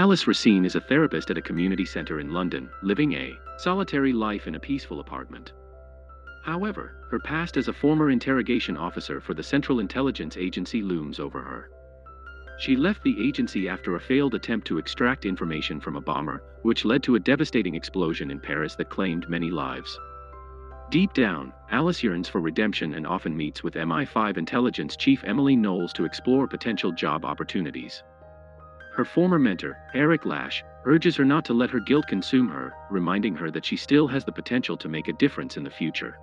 Alice Racine is a therapist at a community center in London, living a solitary life in a peaceful apartment. However, her past as a former interrogation officer for the Central Intelligence Agency looms over her. She left the agency after a failed attempt to extract information from a bomber, which led to a devastating explosion in Paris that claimed many lives. Deep down, Alice yearns for redemption and often meets with MI5 intelligence chief Emily Knowles to explore potential job opportunities. Her former mentor, Eric Lash, urges her not to let her guilt consume her, reminding her that she still has the potential to make a difference in the future.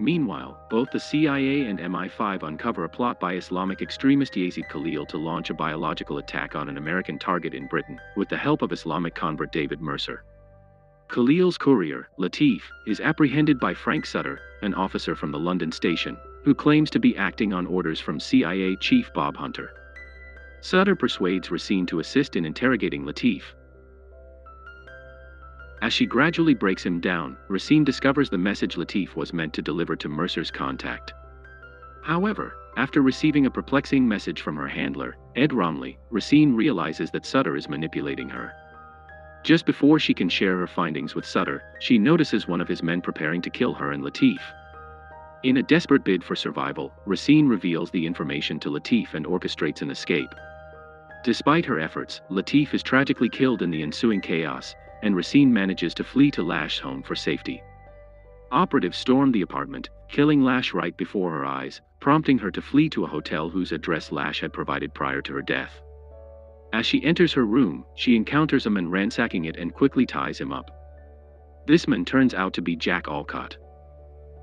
Meanwhile, both the CIA and MI5 uncover a plot by Islamic extremist Yazid Khalil to launch a biological attack on an American target in Britain, with the help of Islamic convert David Mercer. Khalil's courier, Latif, is apprehended by Frank Sutter, an officer from the London station, who claims to be acting on orders from CIA Chief Bob Hunter. Sutter persuades Racine to assist in interrogating Latif. As she gradually breaks him down, Racine discovers the message Latif was meant to deliver to Mercer's contact. However, after receiving a perplexing message from her handler, Ed Romley, Racine realizes that Sutter is manipulating her. Just before she can share her findings with Sutter, she notices one of his men preparing to kill her and Latif. In a desperate bid for survival, Racine reveals the information to Latif and orchestrates an escape. Despite her efforts, Latif is tragically killed in the ensuing chaos, and Racine manages to flee to Lash's home for safety. Operatives storm the apartment, killing Lash right before her eyes, prompting her to flee to a hotel whose address Lash had provided prior to her death. As she enters her room, she encounters a man ransacking it and quickly ties him up. This man turns out to be Jack Alcott.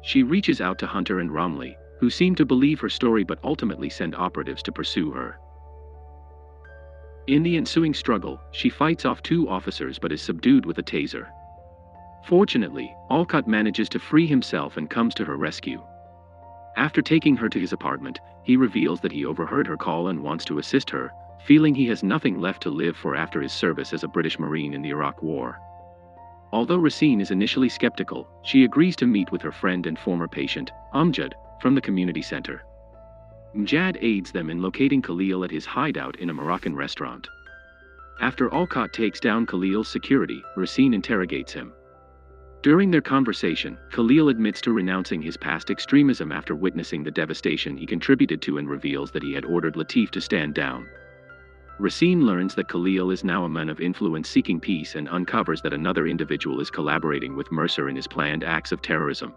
She reaches out to Hunter and Romley, who seem to believe her story but ultimately send operatives to pursue her. In the ensuing struggle, she fights off two officers but is subdued with a taser. Fortunately, Alcott manages to free himself and comes to her rescue. After taking her to his apartment, he reveals that he overheard her call and wants to assist her, feeling he has nothing left to live for after his service as a British Marine in the Iraq War. Although Racine is initially skeptical, she agrees to meet with her friend and former patient, Amjad, from the community center. Amjad aids them in locating Khalil at his hideout in a Moroccan restaurant. After Alcott takes down Khalil's security, Racine interrogates him. During their conversation, Khalil admits to renouncing his past extremism after witnessing the devastation he contributed to and reveals that he had ordered Latif to stand down. Racine learns that Khalil is now a man of influence seeking peace and uncovers that another individual is collaborating with Mercer in his planned acts of terrorism.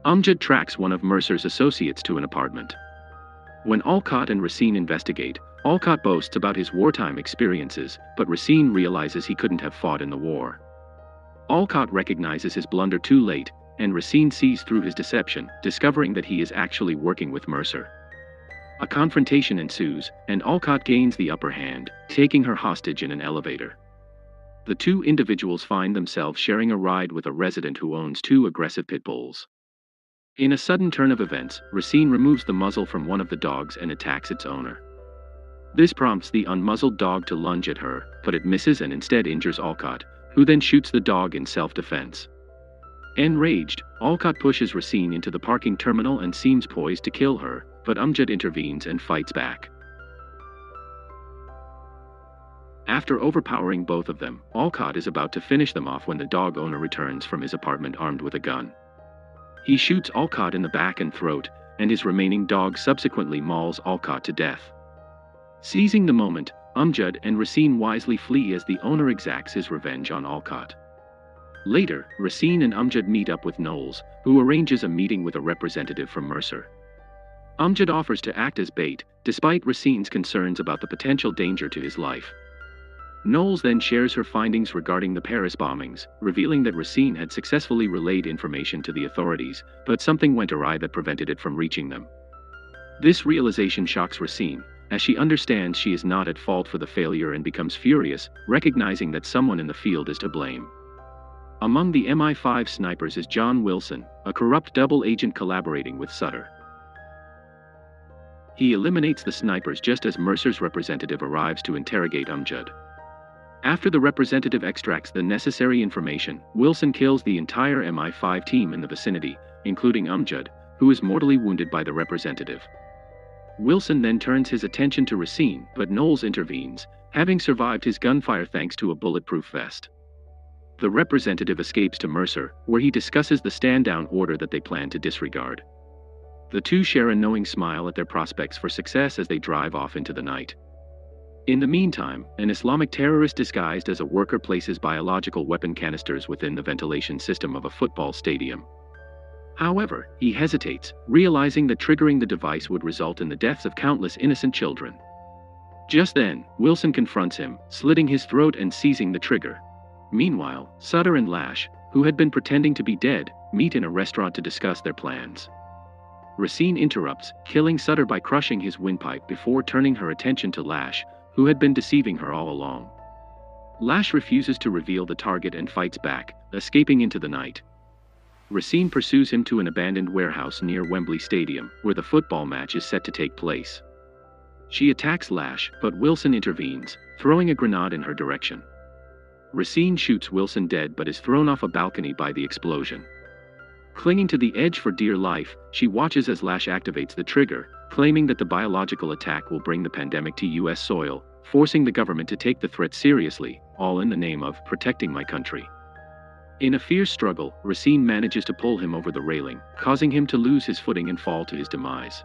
Amjad tracks one of Mercer's associates to an apartment. When Alcott and Racine investigate, Alcott boasts about his wartime experiences, but Racine realizes he couldn't have fought in the war. Alcott recognizes his blunder too late, and Racine sees through his deception, discovering that he is actually working with Mercer. A confrontation ensues, and Alcott gains the upper hand, taking her hostage in an elevator. The two individuals find themselves sharing a ride with a resident who owns two aggressive pit bulls. In a sudden turn of events, Racine removes the muzzle from one of the dogs and attacks its owner. This prompts the unmuzzled dog to lunge at her, but it misses and instead injures Alcott, who then shoots the dog in self-defense. Enraged, Alcott pushes Racine into the parking terminal and seems poised to kill her, but Amjad intervenes and fights back. After overpowering both of them, Alcott is about to finish them off when the dog owner returns from his apartment armed with a gun. He shoots Alcott in the back and throat, and his remaining dog subsequently mauls Alcott to death. Seizing the moment, Amjad and Racine wisely flee as the owner exacts his revenge on Alcott. Later, Racine and Amjad meet up with Knowles, who arranges a meeting with a representative from Mercer. Amjad offers to act as bait, despite Racine's concerns about the potential danger to his life. Knowles then shares her findings regarding the Paris bombings, revealing that Racine had successfully relayed information to the authorities, but something went awry that prevented it from reaching them. This realization shocks Racine, as she understands she is not at fault for the failure and becomes furious, recognizing that someone in the field is to blame. Among the MI5 snipers is John Wilson, a corrupt double agent collaborating with Sutter. He eliminates the snipers just as Mercer's representative arrives to interrogate Amjad. After the representative extracts the necessary information, Wilson kills the entire MI5 team in the vicinity, including Amjad, who is mortally wounded by the representative. Wilson then turns his attention to Racine, but Knowles intervenes, having survived his gunfire thanks to a bulletproof vest. The representative escapes to Mercer, where he discusses the stand-down order that they plan to disregard. The two share a knowing smile at their prospects for success as they drive off into the night. In the meantime, an Islamic terrorist disguised as a worker places biological weapon canisters within the ventilation system of a football stadium. However, he hesitates, realizing that triggering the device would result in the deaths of countless innocent children. Just then, Wilson confronts him, slitting his throat and seizing the trigger. Meanwhile, Sutter and Lash, who had been pretending to be dead, meet in a restaurant to discuss their plans. Racine interrupts, killing Sutter by crushing his windpipe before turning her attention to Lash, who had been deceiving her all along. Lash refuses to reveal the target and fights back, escaping into the night. Racine pursues him to an abandoned warehouse near Wembley Stadium, where the football match is set to take place. She attacks Lash, but Wilson intervenes, throwing a grenade in her direction. Racine shoots Wilson dead but is thrown off a balcony by the explosion. Clinging to the edge for dear life, she watches as Lash activates the trigger, claiming that the biological attack will bring the pandemic to U.S. soil, forcing the government to take the threat seriously, all in the name of protecting my country. In a fierce struggle, Racine manages to pull him over the railing, causing him to lose his footing and fall to his demise.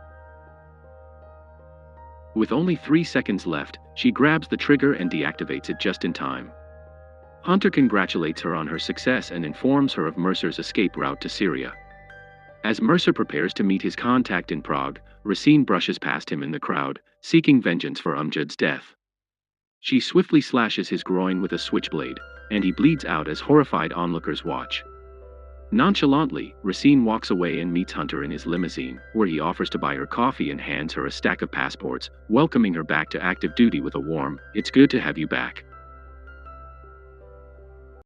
With only 3 seconds left, she grabs the trigger and deactivates it just in time. Hunter congratulates her on her success and informs her of Mercer's escape route to Syria. As Mercer prepares to meet his contact in Prague, Racine brushes past him in the crowd, seeking vengeance for Amjad's death. She swiftly slashes his groin with a switchblade, and he bleeds out as horrified onlookers watch. Nonchalantly, Racine walks away and meets Hunter in his limousine, where he offers to buy her coffee and hands her a stack of passports, welcoming her back to active duty with a warm, "It's good to have you back."